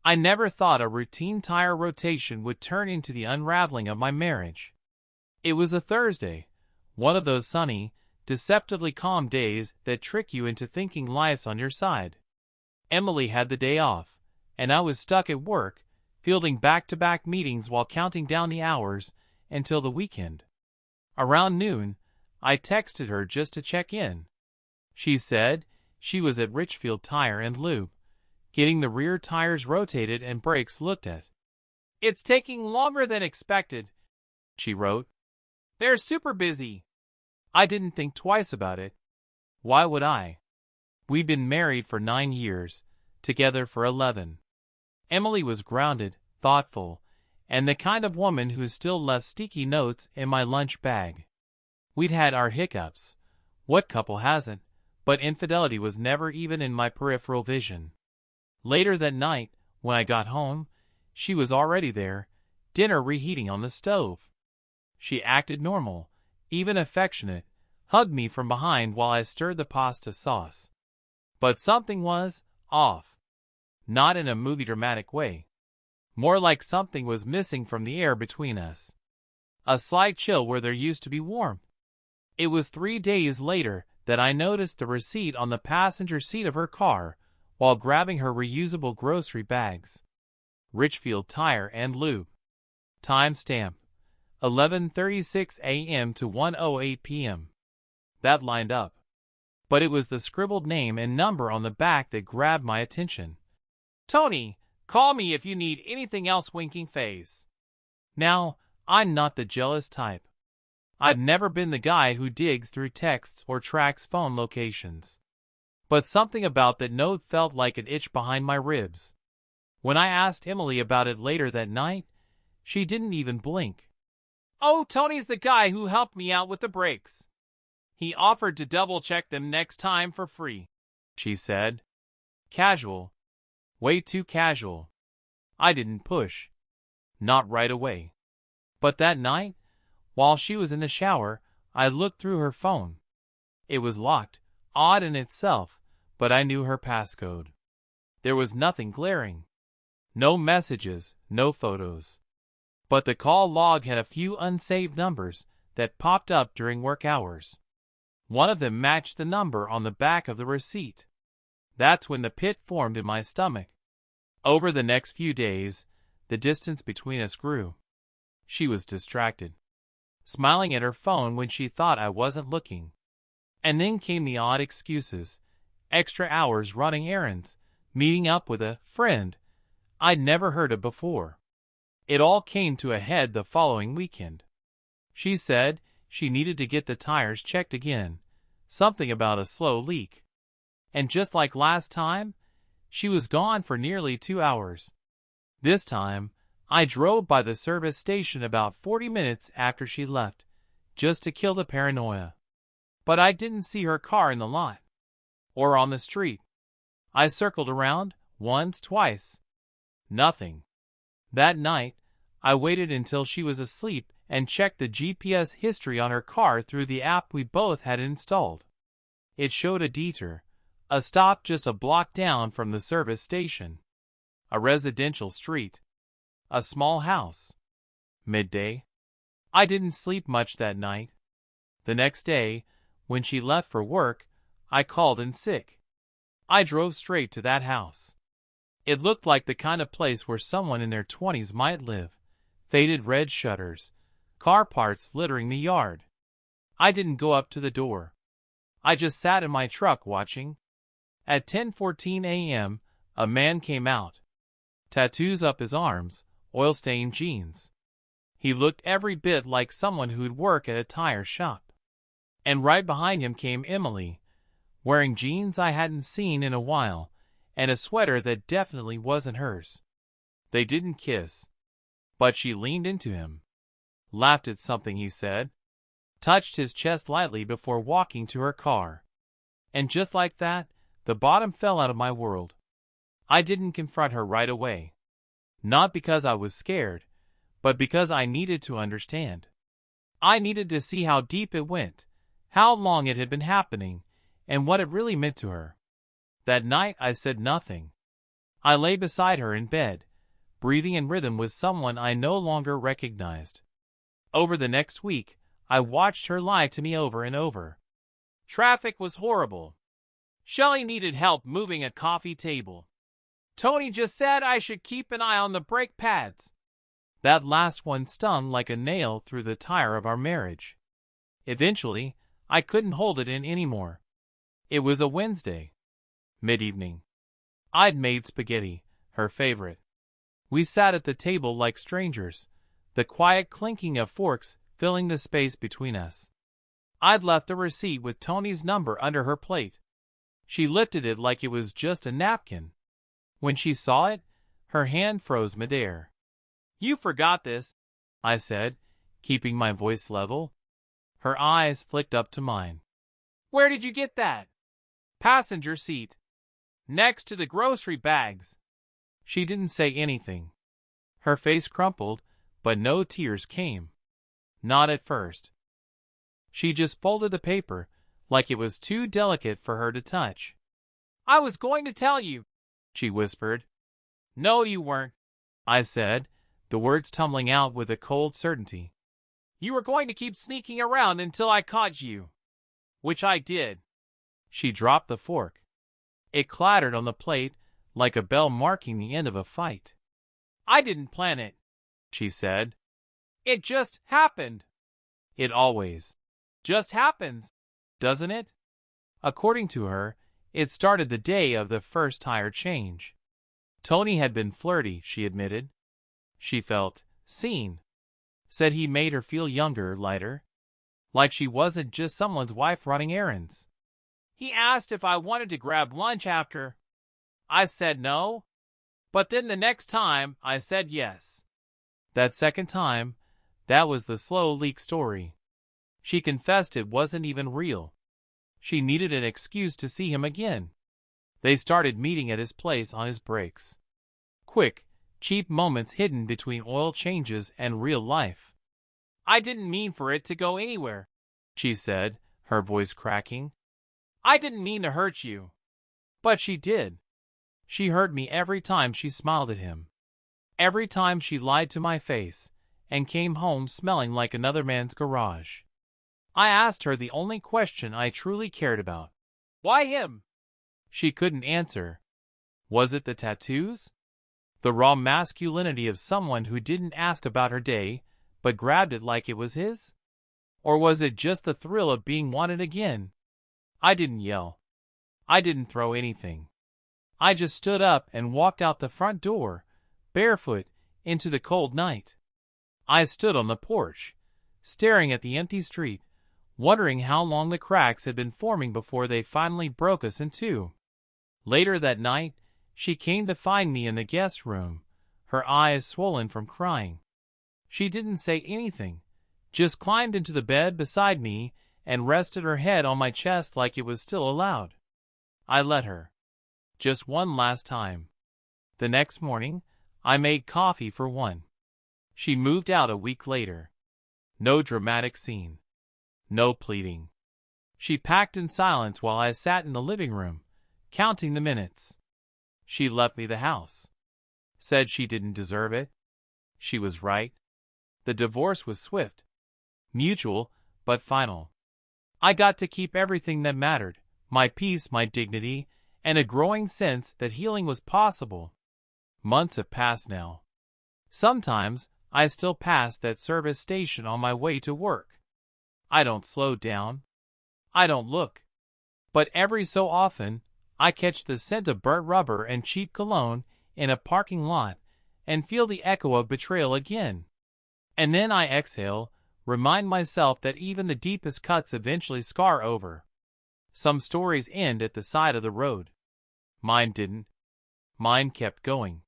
I never thought a routine tire rotation would turn into the unraveling of my marriage. It was a Thursday, one of those sunny, deceptively calm days that trick you into thinking life's on your side. Emily had the day off, and I was stuck at work, fielding back-to-back meetings while counting down the hours until the weekend. Around noon, I texted her just to check in. She said she was at Richfield Tire and Lube, getting the rear tires rotated and brakes looked at. "It's taking longer than expected," she wrote. "They're super busy." I didn't think twice about it. Why would I? We'd been married for 9 years, together for 11. Emily was grounded, thoughtful, and the kind of woman who still left sticky notes in my lunch bag. We'd had our hiccups. What couple hasn't? But infidelity was never even in my peripheral vision. Later that night, when I got home, she was already there, dinner reheating on the stove. She acted normal, even affectionate, hugged me from behind while I stirred the pasta sauce. But something was off. Not in a movie dramatic way. More like something was missing from the air between us. A slight chill where there used to be warmth. It was 3 days later that I noticed the receipt on the passenger seat of her car while grabbing her reusable grocery bags. Richfield Tire and Lube. Timestamp: 11:36 a.m. to 1:08 p.m. That lined up. But it was the scribbled name and number on the back that grabbed my attention. "Tony, call me if you need anything else, winking face." Now, I'm not the jealous type. I've never been the guy who digs through texts or tracks phone locations. But something about that note felt like an itch behind my ribs. When I asked Emily about it later that night, she didn't even blink. "Oh, Tony's the guy who helped me out with the brakes. He offered to double-check them next time for free," she said. Casual. Way too casual. I didn't push. Not right away. But that night, while she was in the shower, I looked through her phone. It was locked, odd in itself, but I knew her passcode. There was nothing glaring. No messages, no photos. But the call log had a few unsaved numbers that popped up during work hours. One of them matched the number on the back of the receipt. That's when the pit formed in my stomach. Over the next few days, the distance between us grew. She was distracted, smiling at her phone when she thought I wasn't looking. And then came the odd excuses, extra hours running errands, meeting up with a friend I'd never heard of before. It all came to a head the following weekend. She said she needed to get the tires checked again, something about a slow leak. And just like last time, she was gone for nearly 2 hours. This time, I drove by the service station about 40 minutes after she left, just to kill the paranoia. But I didn't see her car in the lot. Or on the street. I circled around, once, twice. Nothing. That night, I waited until she was asleep and checked the GPS history on her car through the app we both had installed. It showed a detour, a stop just a block down from the service station. A residential street. A small house. Midday. I didn't sleep much that night. The next day, when she left for work, I called in sick. I drove straight to that house. It looked like the kind of place where someone in their 20s might live. Faded red shutters, car parts littering the yard. I didn't go up to the door. I just sat in my truck watching. At 10:14 a.m., a man came out. Tattoos up his arms, oil-stained jeans. He looked every bit like someone who'd work at a tire shop. And right behind him came Emily, wearing jeans I hadn't seen in a while, and a sweater that definitely wasn't hers. They didn't kiss. But she leaned into him, laughed at something he said, touched his chest lightly before walking to her car. And just like that, the bottom fell out of my world. I didn't confront her right away. Not because I was scared, but because I needed to understand. I needed to see how deep it went, how long it had been happening, and what it really meant to her. That night I said nothing. I lay beside her in bed, breathing in rhythm with someone I no longer recognized. Over the next week, I watched her lie to me over and over. Traffic was horrible. Shelley needed help moving a coffee table. Tony just said I should keep an eye on the brake pads. That last one stung like a nail through the tire of our marriage. Eventually, I couldn't hold it in anymore. It was a Wednesday. Mid-evening. I'd made spaghetti, her favorite. We sat at the table like strangers, the quiet clinking of forks filling the space between us. I'd left a receipt with Tony's number under her plate. She lifted it like it was just a napkin. When she saw it, her hand froze midair. "You forgot this," I said, keeping my voice level. Her eyes flicked up to mine. "Where did you get that?" "Passenger seat. Next to the grocery bags." She didn't say anything. Her face crumpled, but no tears came. Not at first. She just folded the paper, like it was too delicate for her to touch. "I was going to tell you," she whispered. "No, you weren't," I said, the words tumbling out with a cold certainty. "You were going to keep sneaking around until I caught you." "Which I did." She dropped the fork. It clattered on the plate like a bell marking the end of a fight. "I didn't plan it," she said. "It just happened." It always just happens, doesn't it? According to her, it started the day of the first tire change. Tony had been flirty, she admitted. She felt seen. Said he made her feel younger, lighter. Like she wasn't just someone's wife running errands. He asked if I wanted to grab lunch after. I said no. But then the next time, I said yes. That second time, that was the slow leak story. She confessed it wasn't even real. She needed an excuse to see him again. They started meeting at his place on his breaks. Quick, cheap moments hidden between oil changes and real life. "I didn't mean for it to go anywhere," she said, her voice cracking. "I didn't mean to hurt you." But she did. She hurt me every time she smiled at him. Every time she lied to my face and came home smelling like another man's garage. I asked her the only question I truly cared about. "Why him?" She couldn't answer. Was it the tattoos? The raw masculinity of someone who didn't ask about her day, but grabbed it like it was his? Or was it just the thrill of being wanted again? I didn't yell. I didn't throw anything. I just stood up and walked out the front door, barefoot, into the cold night. I stood on the porch, staring at the empty street, wondering how long the cracks had been forming before they finally broke us in two. Later that night, she came to find me in the guest room, her eyes swollen from crying. She didn't say anything, just climbed into the bed beside me and rested her head on my chest like it was still allowed. I let her. Just one last time. The next morning, I made coffee for one. She moved out a week later. No dramatic scene. No pleading. She packed in silence while I sat in the living room, counting the minutes. She left me the house. Said she didn't deserve it. She was right. The divorce was swift. Mutual, but final. I got to keep everything that mattered, my peace, my dignity, and a growing sense that healing was possible. Months have passed now. Sometimes, I still pass that service station on my way to work. I don't slow down. I don't look. But every so often, I catch the scent of burnt rubber and cheap cologne in a parking lot and feel the echo of betrayal again. And then I exhale, remind myself that even the deepest cuts eventually scar over. Some stories end at the side of the road. Mine didn't. Mine kept going.